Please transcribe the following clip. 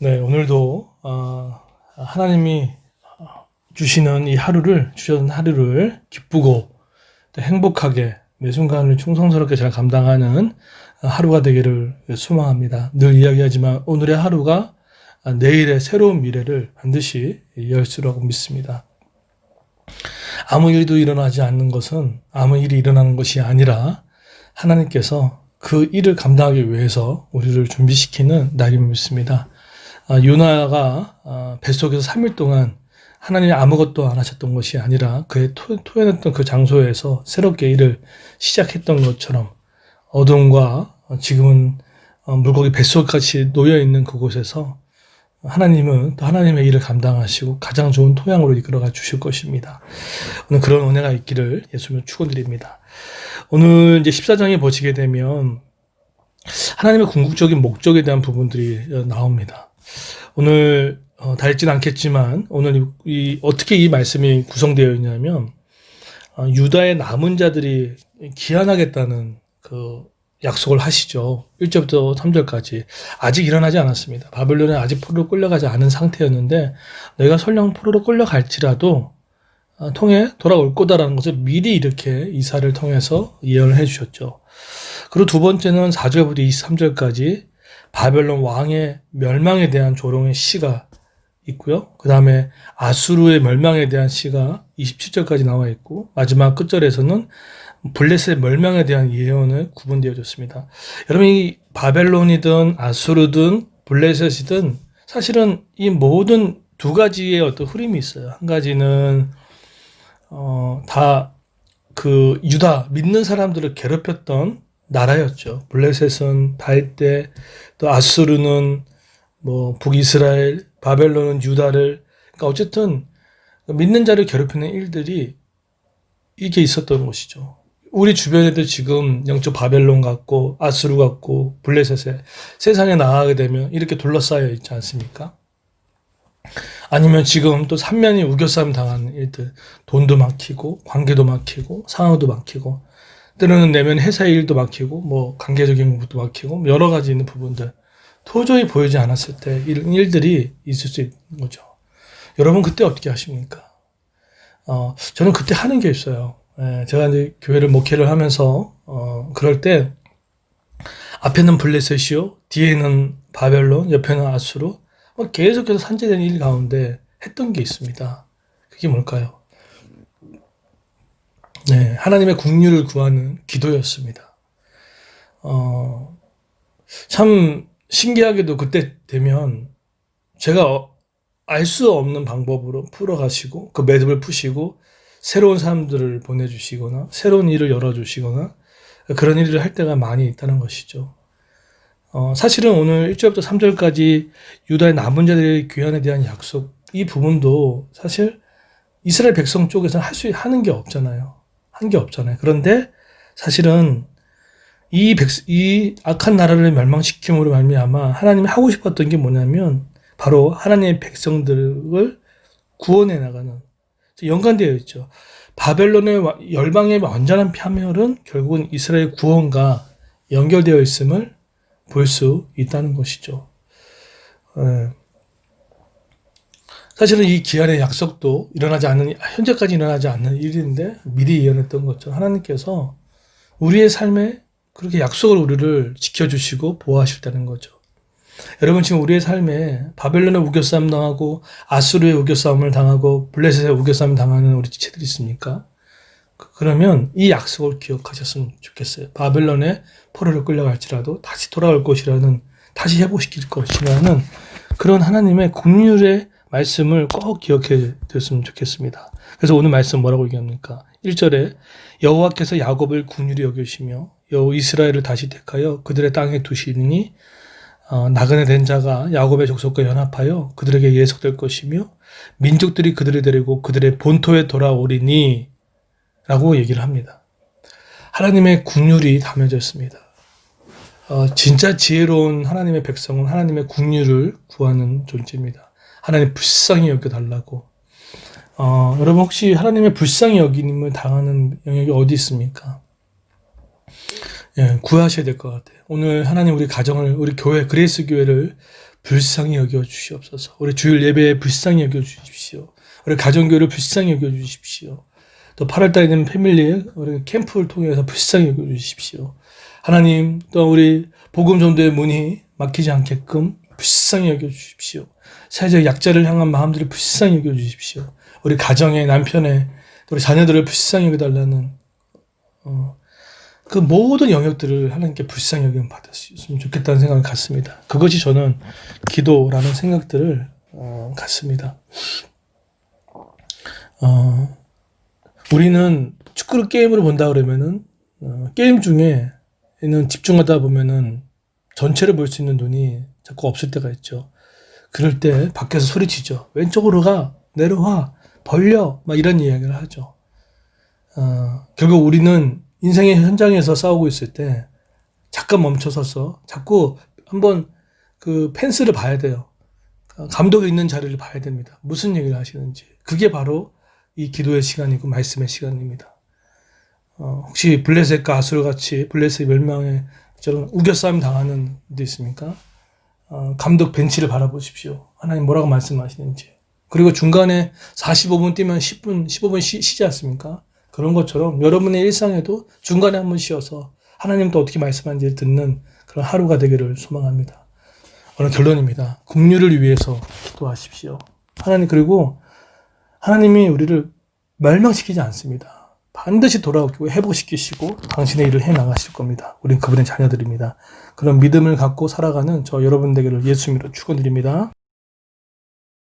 네, 오늘도 하나님이 주시는 주셨는 하루를 기쁘고 또 행복하게 매 순간을 충성스럽게 잘 감당하는 하루가 되기를 소망합니다. 늘 이야기하지만 오늘의 하루가 내일의 새로운 미래를 반드시 열 수라고 믿습니다. 아무 일도 일어나지 않는 것은 아무 일이 일어나는 것이 아니라 하나님께서 그 일을 감당하기 위해서 우리를 준비시키는 날임을 믿습니다. 요나가 뱃속에서 3일 동안 하나님이 아무것도 안 하셨던 것이 아니라 그의 토해냈던 그 장소에서 새롭게 일을 시작했던 것처럼 어둠과 지금은 물고기 뱃속같이 놓여있는 그곳에서 하나님은 또 하나님의 일을 감당하시고 가장 좋은 토양으로 이끌어가 주실 것입니다. 오늘 그런 은혜가 있기를 예수님을 축원드립니다. 오늘 이제 14장에 보시게 되면 하나님의 궁극적인 목적에 대한 부분들이 나옵니다. 오늘 다 읽지는 않겠지만 오늘 어떻게 이 말씀이 구성되어 있냐면 유다의 남은 자들이 귀환하겠다는 그 약속을 하시죠. 1절부터 3절까지 아직 일어나지 않았습니다. 바벨론에 아직 포로로 끌려가지 않은 상태였는데 너희가 설령 포로로 끌려갈지라도 통해 돌아올 거다라는 것을 미리 이렇게 이사를 통해서 예언을 해주셨죠. 그리고 두 번째는 4절부터 23절까지 바벨론 왕의 멸망에 대한 조롱의 시가 있고요. 그 다음에 아수르의 멸망에 대한 시가 27절까지 나와 있고 마지막 끝절에서는 블레셋의 멸망에 대한 예언을 구분되어졌습니다. 여러분 이 바벨론이든 아수르든 블레셋이든 사실은 이 모든 두 가지의 어떤 흐름이 있어요. 한 가지는 다 그 유다 믿는 사람들을 괴롭혔던 나라였죠. 블레셋은 다윗 때, 또 아수르는 뭐 북이스라엘, 바벨론은 유다를, 그러니까 어쨌든 믿는 자를 괴롭히는 일들이 이게 있었던 것이죠. 우리 주변에도 지금 영적 바벨론 같고 아수르 같고 블레셋에 세상에 나가게 되면 이렇게 둘러싸여 있지 않습니까? 아니면 지금 또 삼면이 우겨싸움 당하는 일들, 돈도 막히고 관계도 막히고 상황도 막히고 때로는 내면 회사의 일도 막히고 뭐 관계적인 것도 막히고 여러 가지 있는 부분들 도저히 보이지 않았을 때 이런 일들이 있을 수 있는 거죠. 여러분 그때 어떻게 하십니까? 저는 그때 하는 게 있어요. 제가 이제 교회를 목회를 하면서 그럴 때 앞에는 블레셋이요, 뒤에는 바벨론, 옆에는 아수르, 계속해서 산재되는 일 가운데 했던 게 있습니다. 그게 뭘까요? 네, 하나님의 국류를 구하는 기도였습니다. 참 신기하게도 그때 되면 제가 알 수 없는 방법으로 풀어가시고 그 매듭을 푸시고 새로운 사람들을 보내주시거나 새로운 일을 열어주시거나 그런 일을 할 때가 많이 있다는 것이죠. 사실은 오늘 1절부터 3절까지 유다의 남은 자들의 귀환에 대한 약속, 이 부분도 사실 이스라엘 백성 쪽에서는 하는 게 없잖아요. 한 게 없잖아요. 그런데 사실은 이 악한 나라를 멸망시킴으로 말미암아 하나님이 하고 싶었던 게 뭐냐면 바로 하나님의 백성들을 구원해 나가는, 연관되어 있죠. 바벨론의 열방의 완전한 파멸은 결국은 이스라엘 구원과 연결되어 있음을 볼 수 있다는 것이죠. 사실은 이 기한의 약속도 현재까지 일어나지 않는 일인데 미리 예언했던 것처럼 하나님께서 우리의 삶에 그렇게 약속을 우리를 지켜주시고 보호하실다는 거죠. 여러분 지금 우리의 삶에 바벨론의 우겨싸움 당하고 아수르의 우겨싸움을 당하고 블레셋의 우겨싸움 당하는 우리 지체들이 있습니까? 그러면 이 약속을 기억하셨으면 좋겠어요. 바벨론의 포로를 끌려갈지라도 다시 돌아올 것이라는, 다시 회복시킬 것이라는 그런 하나님의 긍휼의 말씀을 꼭 기억해 두셨으면 좋겠습니다. 그래서 오늘 말씀 뭐라고 얘기합니까? 1절에 여호와께서 야곱을 긍휼히 여기시며 이스라엘을 다시 택하여 그들의 땅에 두시니 나그네 된 자가 야곱의 족속과 연합하여 그들에게 예속될 것이며 민족들이 그들을 데리고 그들의 본토에 돌아오리니 라고 얘기를 합니다. 하나님의 긍휼이 담겨져 있습니다. 진짜 지혜로운 하나님의 백성은 하나님의 긍휼을 구하는 존재입니다. 하나님 불쌍히 여겨달라고. 여러분 혹시 하나님의 불쌍히 여김을 당하는 영역이 어디 있습니까? 구하셔야 될 것 같아요. 오늘 하나님 우리 가정을, 우리 교회, 그레이스 교회를 불쌍히 여겨 주시옵소서. 우리 주일 예배에 불쌍히 여겨 주십시오. 우리 가정교회를 불쌍히 여겨 주십시오. 또 8월달에 있는 패밀리 우리 캠프를 통해서 불쌍히 여겨 주십시오. 하나님, 또 우리 복음 전도의 문이 막히지 않게끔 불쌍히 여겨 주십시오. 사회적 약자를 향한 마음들을 불쌍히 여겨 주십시오. 우리 가정의 남편의 우리 자녀들을 불쌍히 여겨달라는 그 모든 영역들을 하나님께 불쌍히 여김 받았으면 좋겠다는 생각을 갖습니다. 그것이 저는 기도라는 생각들을 갖습니다. 우리는 축구를 게임으로 본다 그러면은 게임 중에는 집중하다 보면은 전체를 볼 수 있는 눈이 자꾸 없을 때가 있죠. 그럴 때 밖에서 소리치죠. 왼쪽으로 가, 내려와, 벌려, 막 이런 이야기를 하죠. 결국 우리는 인생의 현장에서 싸우고 있을 때 잠깐 멈춰서서 자꾸 한번 그 펜스를 봐야 돼요. 감독이 있는 자리를 봐야 됩니다. 무슨 얘기를 하시는지. 그게 바로 이 기도의 시간이고 말씀의 시간입니다. 혹시 블레셋과 아수르 같이 블레셋 멸망에 저런 우겨싸움 당하는 데 있습니까? 감독 벤치를 바라보십시오. 하나님 뭐라고 말씀하시는지. 그리고 중간에 45분 뛰면 10분, 15분 쉬지 않습니까? 그런 것처럼 여러분의 일상에도 중간에 한번 쉬어서 하나님 또 어떻게 말씀하는지 듣는 그런 하루가 되기를 소망합니다. 오늘 결론입니다. 긍휼을 위해서 기도하십시오. 하나님, 그리고 하나님이 우리를 멸망시키지 않습니다. 반드시 돌아오고 회복시키시고 당신의 일을 해나가실 겁니다. 우린 그분의 자녀들입니다. 그런 믿음을 갖고 살아가는 저 여러분 되기를 예수 이름으로 축원드립니다.